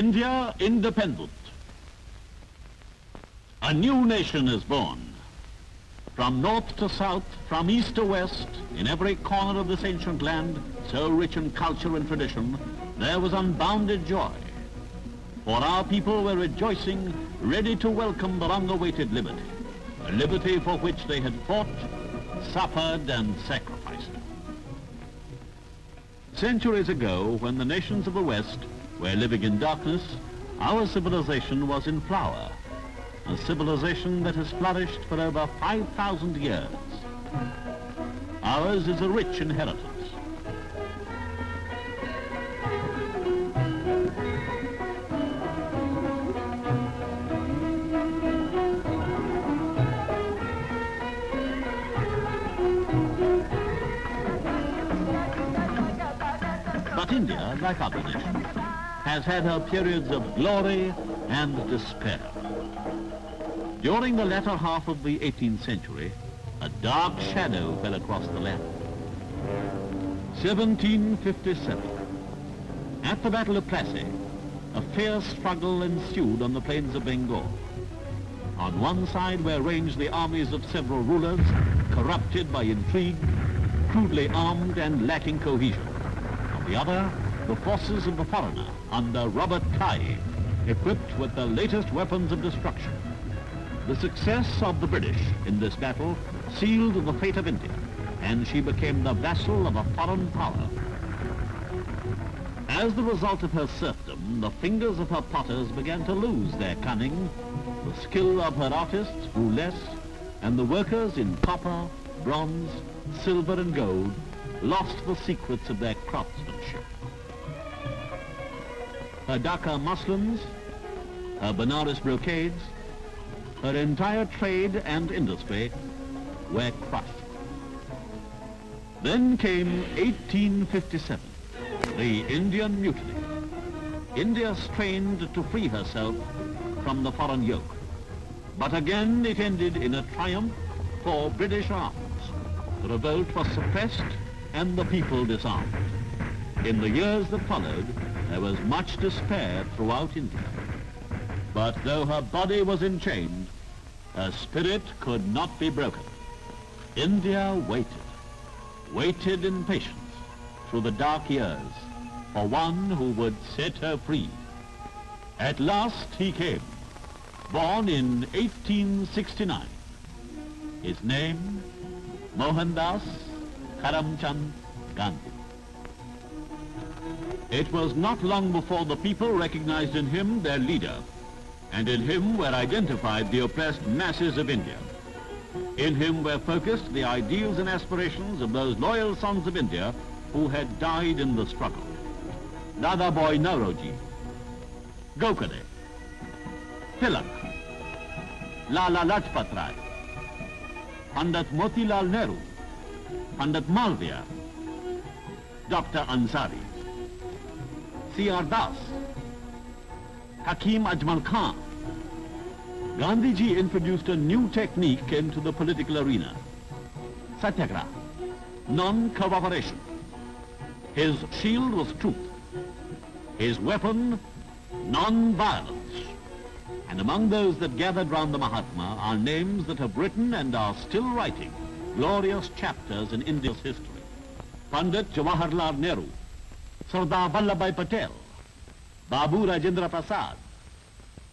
India independent. A new nation is born. From north to south, from east to west, in every corner of this ancient land, so rich in culture and tradition, there was unbounded joy. For our people were rejoicing, ready to welcome the long-awaited liberty, a liberty for which they had fought, suffered, and sacrificed. Centuries ago, when the nations of the West were living in darkness, our civilization was in flower, a civilization that has flourished for over 5,000 years. Ours is a rich inheritance. But India, like other nations, has had her periods of glory and despair. During the latter half of the 18th century, a dark shadow fell across the land. 1757. At the Battle of Plassey, a fierce struggle ensued on the plains of Bengal. On one side were ranged the armies of several rulers, corrupted by intrigue, crudely armed and lacking cohesion. On the other, the forces of the foreigner under Robert Clive, equipped with the latest weapons of destruction. The success of the British in this battle sealed the fate of India, and she became the vassal of a foreign power. As the result of her serfdom, the fingers of her potters began to lose their cunning, the skill of her artists grew less, and the workers in copper, bronze, silver and gold lost the secrets of their craftsmanship. Her Dhaka muslins, her Benares brocades, her entire trade and industry were crushed. Then came 1857, the Indian Mutiny. India strained to free herself from the foreign yoke. But again it ended in a triumph for British arms. The revolt was suppressed and the people disarmed. In the years that followed, there was much despair throughout India. But though her body was enchained, her spirit could not be broken. India waited in patience through the dark years for one who would set her free. At last he came, born in 1869. His name, Mohandas Karamchand Gandhi. It was not long before the people recognized in him their leader, and in him were identified the oppressed masses of India. In him were focused the ideals and aspirations of those loyal sons of India who had died in the struggle. Dadabhai Naoroji, Gokhale, Tilak, Lala Lajpat Rai, Pandit Motilal Nehru, Pandit Malviya, Dr. Ansari, C.R. Das, Hakim Ajmal Khan. Gandhiji introduced a new technique into the political arena. Satyagraha, non-cooperation. His shield was truth. His weapon, non-violence. And among those that gathered round the Mahatma are names that have written and are still writing glorious chapters in India's history. Pandit Jawaharlal Nehru, Sardar Vallabhbhai Patel, Babu Rajendra Prasad,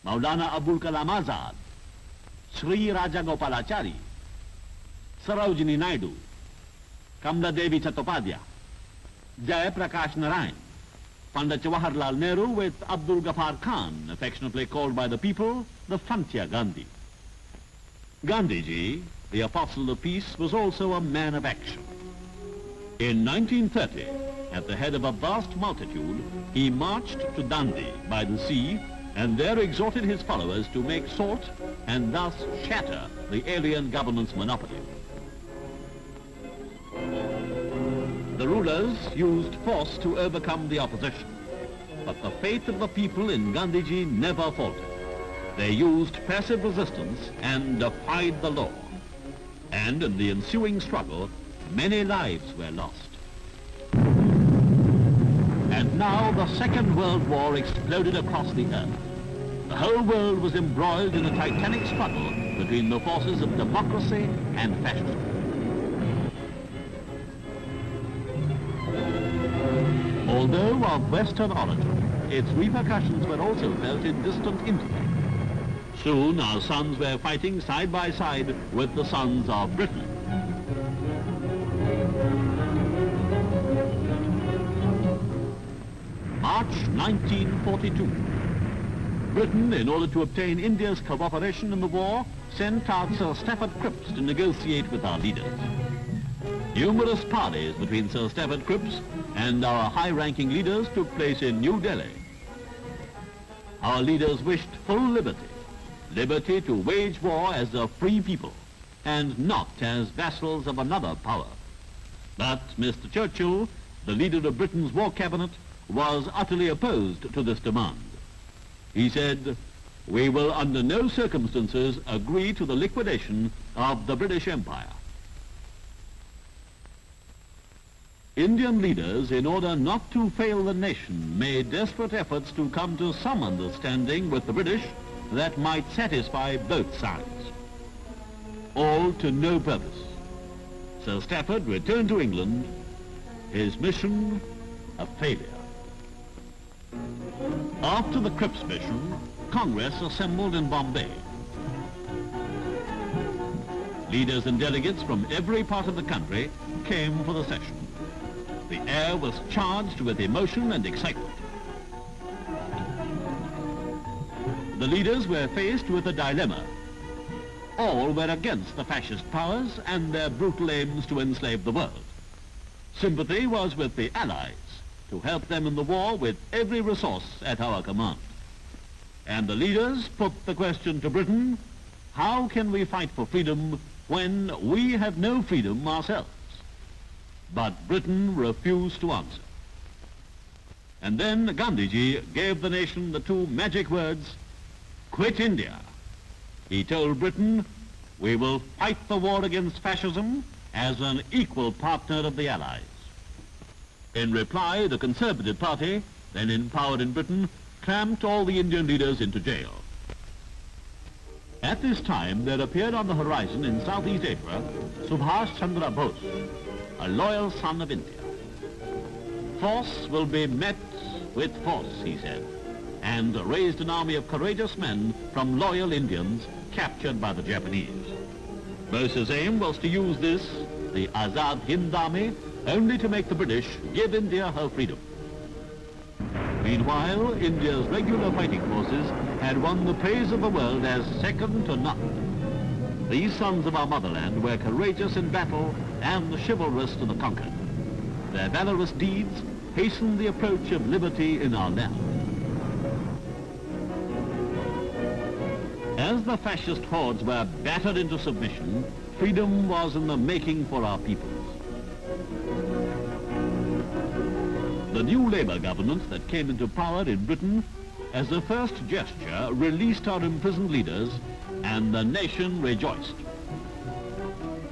Maulana Abul Kalam Azad, Sri Raja Gopalachari, Sarojini Naidu, Kamla Devi Chattopadhyay, Jai Prakash Narayan, Pandit Jawaharlal Nehru with Abdul Ghaffar Khan, affectionately called by the people the Frontier Gandhi. Gandhiji, the apostle of peace, was also a man of action. In 1930, at the head of a vast multitude, he marched to Dandi by the sea and there exhorted his followers to make salt and thus shatter the alien government's monopoly. The rulers used force to overcome the opposition, but the faith of the people in Gandhiji never faltered. They used passive resistance and defied the law. And in the ensuing struggle, many lives were lost. And now the Second World War exploded across the earth. The whole world was embroiled in a titanic struggle between the forces of democracy and fascism. Although of Western origin, its repercussions were also felt in distant India. Soon our sons were fighting side by side with the sons of Britain. March 1942. Britain, in order to obtain India's cooperation in the war, sent out Sir Stafford Cripps to negotiate with our leaders. Numerous parleys between Sir Stafford Cripps and our high-ranking leaders took place in New Delhi. Our leaders wished full liberty, liberty to wage war as a free people, and not as vassals of another power. But Mr. Churchill, the leader of Britain's war cabinet, was utterly opposed to this demand. He said, "We will under no circumstances agree to the liquidation of the British Empire." Indian leaders, in order not to fail the nation, made desperate efforts to come to some understanding with the British that might satisfy both sides. All to no purpose. Sir Stafford returned to England, his mission a failure. After the Cripps mission, Congress assembled in Bombay. Leaders and delegates from every part of the country came for the session. The air was charged with emotion and excitement. The leaders were faced with a dilemma. All were against the fascist powers and their brutal aims to enslave the world. Sympathy was with the Allies to help them in the war with every resource at our command. And the leaders put the question to Britain, how can we fight for freedom when we have no freedom ourselves? But Britain refused to answer. And then Gandhiji gave the nation the two magic words, quit India. He told Britain, we will fight the war against fascism as an equal partner of the Allies. In reply, the Conservative Party, then in power in Britain, clamped all the Indian leaders into jail. At this time, there appeared on the horizon in Southeast Asia, Subhash Chandra Bose, a loyal son of India. Force will be met with force, he said, and raised an army of courageous men from loyal Indians captured by the Japanese. Bose's aim was to use this, the Azad Hind Army, only to make the British give India her freedom. Meanwhile, India's regular fighting forces had won the praise of the world as second to none. These sons of our motherland were courageous in battle and chivalrous to the conquered. Their valorous deeds hastened the approach of liberty in our land. As the fascist hordes were battered into submission, freedom was in the making for our peoples. The new Labour government that came into power in Britain, as a first gesture, released our imprisoned leaders, and the nation rejoiced.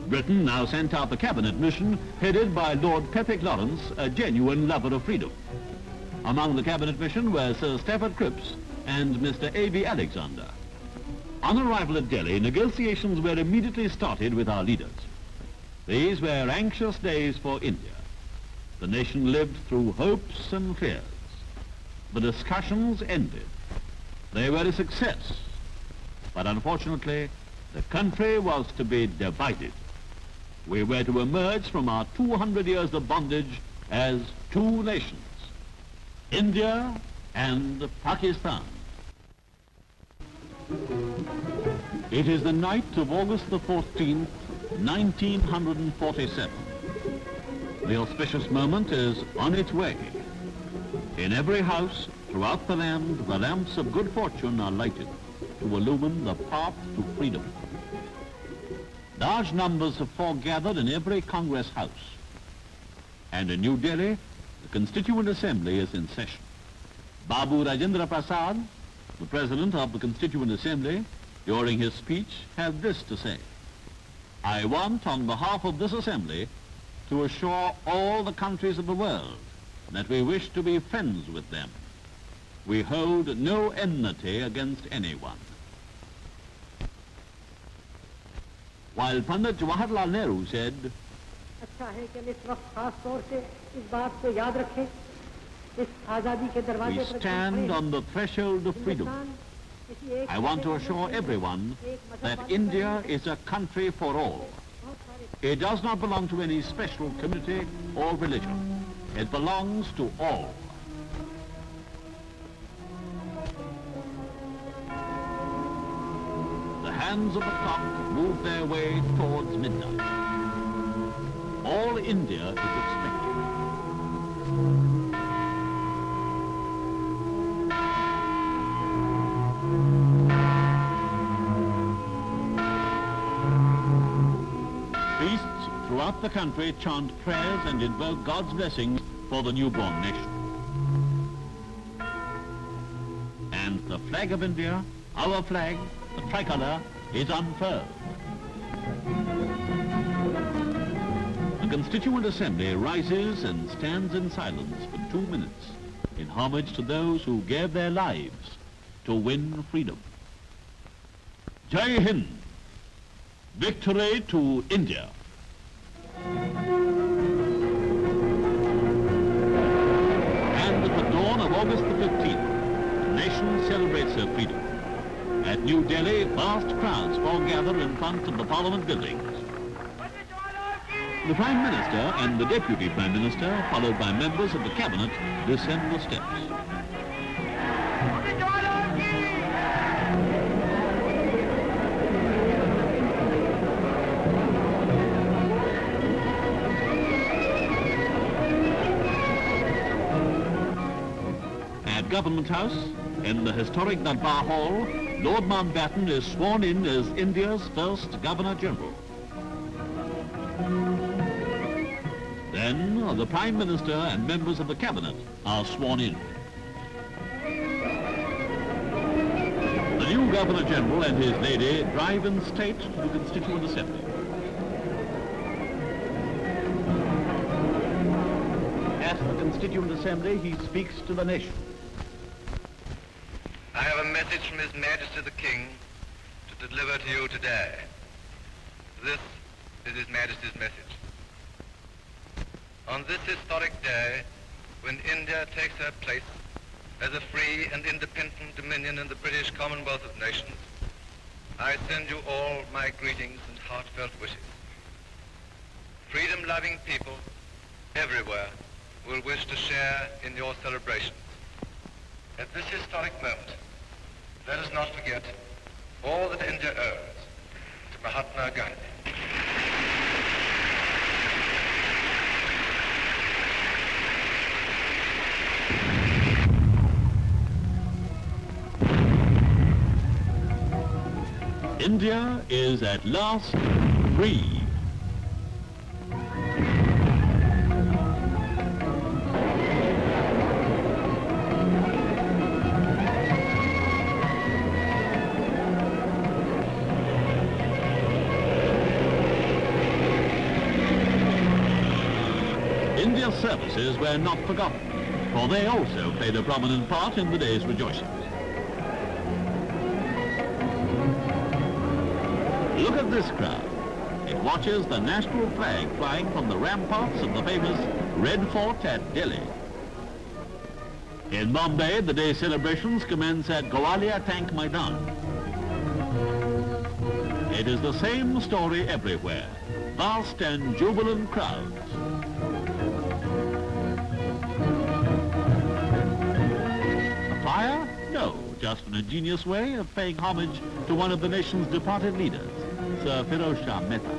Britain now sent out the cabinet mission headed by Lord Pethick Lawrence, a genuine lover of freedom. Among the cabinet mission were Sir Stafford Cripps and Mr. A.V. Alexander. On arrival at Delhi, negotiations were immediately started with our leaders. These were anxious days for India. The nation lived through hopes and fears. The discussions ended. They were a success. But unfortunately, the country was to be divided. We were to emerge from our 200 years of bondage as two nations, India and Pakistan. It is the night of August the 14th, 1947. The auspicious moment is on its way. In every house throughout the land, the lamps of good fortune are lighted to illumine the path to freedom. Large numbers have foregathered in every Congress house. And in New Delhi, the Constituent Assembly is in session. Babu Rajendra Prasad, the President of the Constituent Assembly, during his speech, had this to say: I want, on behalf of this Assembly, to assure all the countries of the world that we wish to be friends with them. We hold no enmity against anyone. While Pandit Jawaharlal Nehru said, we stand on the threshold of freedom. I want to assure everyone that India is a country for all. It does not belong to any special community or religion. It belongs to all. The hands of the clock move their way towards midnight. All India is expecting. Priests throughout the country chant prayers and invoke God's blessings for the newborn nation. And the flag of India, our flag, the tricolour, is unfurled. The Constituent Assembly rises and stands in silence for 2 minutes in homage to those who gave their lives to win freedom. Jai Hind! Victory to India! And at the dawn of August the 15th, the nation celebrates her freedom. At New Delhi, vast crowds foregather in front of the Parliament buildings. The Prime Minister and the Deputy Prime Minister, followed by members of the Cabinet, descend the steps. At Government House, in the historic Darbar Hall, Lord Mountbatten is sworn in as India's first Governor-General. Then the Prime Minister and members of the Cabinet are sworn in. The new Governor-General and his lady drive in state to the Constituent Assembly. At the Constituent Assembly, he speaks to the nation. I have a message from His Majesty the King to deliver to you today. This is His Majesty's message. On this historic day, when India takes her place as a free and independent dominion in the British Commonwealth of Nations, I send you all my greetings and heartfelt wishes. Freedom-loving people everywhere will wish to share in your celebrations. At this historic moment, let us not forget all that India owes to Mahatma Gandhi. India is at last free. India's services were not forgotten, for they also played a prominent part in the day's rejoicings. Look at this crowd. It watches the national flag flying from the ramparts of the famous Red Fort at Delhi. In Bombay, the day celebrations commence at Gwalior Tank Maidan. It is the same story everywhere. Vast and jubilant crowds. A fire? No, just an ingenious way of paying homage to one of the nation's departed leaders, Sir Firoz Shah Mehta.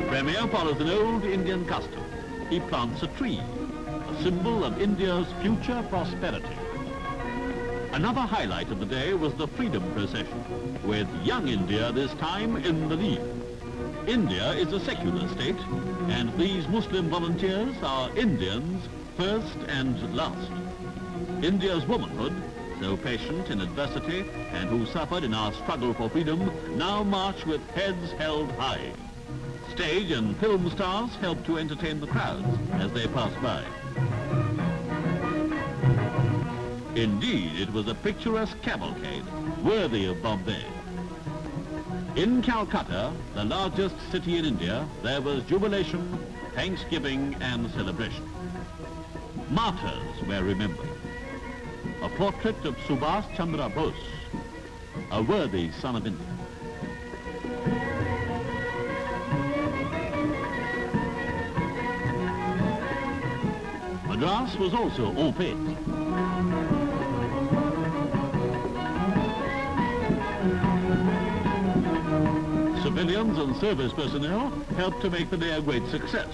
Premier follows an old Indian custom. He plants a tree, a symbol of India's future prosperity. Another highlight of the day was the Freedom Procession, with young India this time in the lead. India is a secular state, and these Muslim volunteers are Indians first and last. India's womanhood, so patient in adversity and who suffered in our struggle for freedom, now march with heads held high. Stage and film stars help to entertain the crowds as they pass by. Indeed, it was a picturesque cavalcade, worthy of Bombay. In Calcutta, the largest city in India, there was jubilation, thanksgiving and celebration. Martyrs were remembered. A portrait of Subhash Chandra Bose, a worthy son of India. Madras was also en fête. Civilians and service personnel helped to make the day a great success.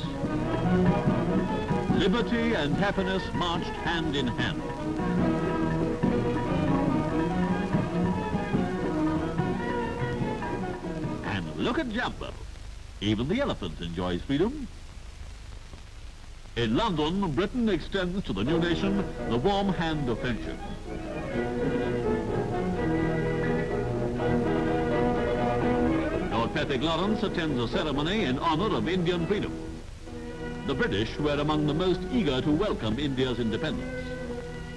Liberty and happiness marched hand in hand. And look at Jumbo. Even the elephant enjoys freedom. In London, Britain extends to the new nation the warm hand of friendship. Lord Patrick Lawrence attends a ceremony in honor of Indian freedom. The British were among the most eager to welcome India's independence.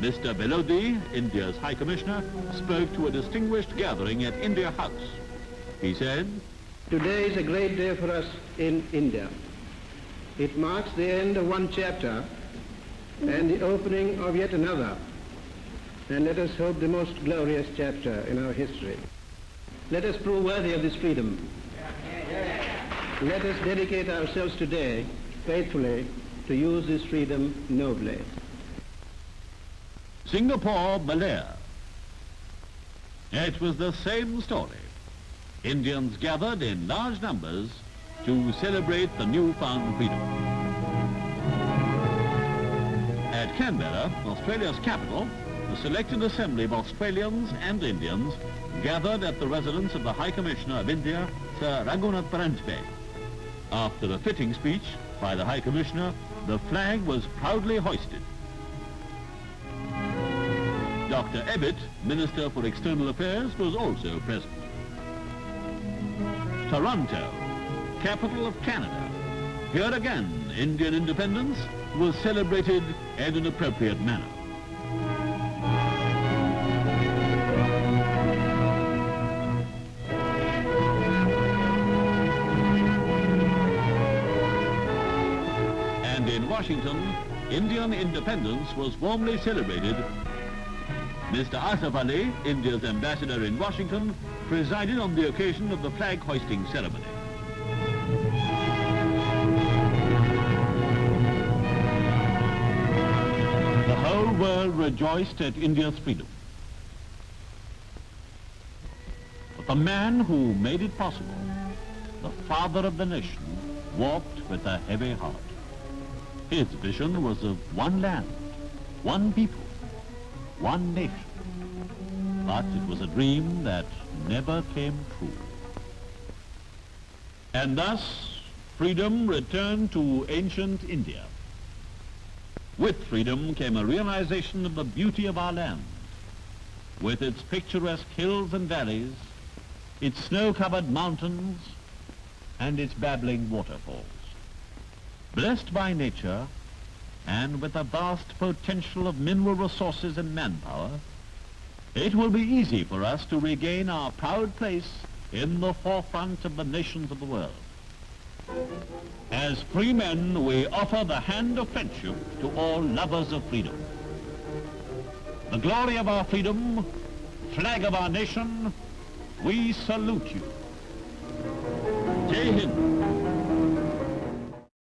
Mr. Belodi, India's High Commissioner, spoke to a distinguished gathering at India House. He said, "Today is a great day for us in India. It marks the end of one chapter and the opening of yet another, and let us hope the most glorious chapter in our history. Let us prove worthy of this freedom. Let us dedicate ourselves today faithfully to use this freedom nobly." Singapore, Malaya. It was the same story. Indians gathered in large numbers to celebrate the newfound freedom. At Canberra, Australia's capital, the selected assembly of Australians and Indians gathered at the residence of the High Commissioner of India, Sir Raghunath Paranjpe. After a fitting speech by the High Commissioner, the flag was proudly hoisted. Dr. Ebbett, Minister for External Affairs, was also present. Toronto, capital of Canada. Here again, Indian independence was celebrated in an appropriate manner. And in Washington, Indian independence was warmly celebrated. Mr. Asaf Ali, India's ambassador in Washington, presided on the occasion of the flag hoisting ceremony. The whole world rejoiced at India's freedom. But the man who made it possible, the father of the nation, walked with a heavy heart. His vision was of one land, one people, one nation. But it was a dream that never came true. And thus, freedom returned to ancient India. With freedom came a realization of the beauty of our land, with its picturesque hills and valleys, its snow-covered mountains, and its babbling waterfalls. Blessed by nature, and with a vast potential of mineral resources and manpower, it will be easy for us to regain our proud place in the forefront of the nations of the world. As free men, we offer the hand of friendship to all lovers of freedom. The glory of our freedom, flag of our nation, we salute you. Jai Hind.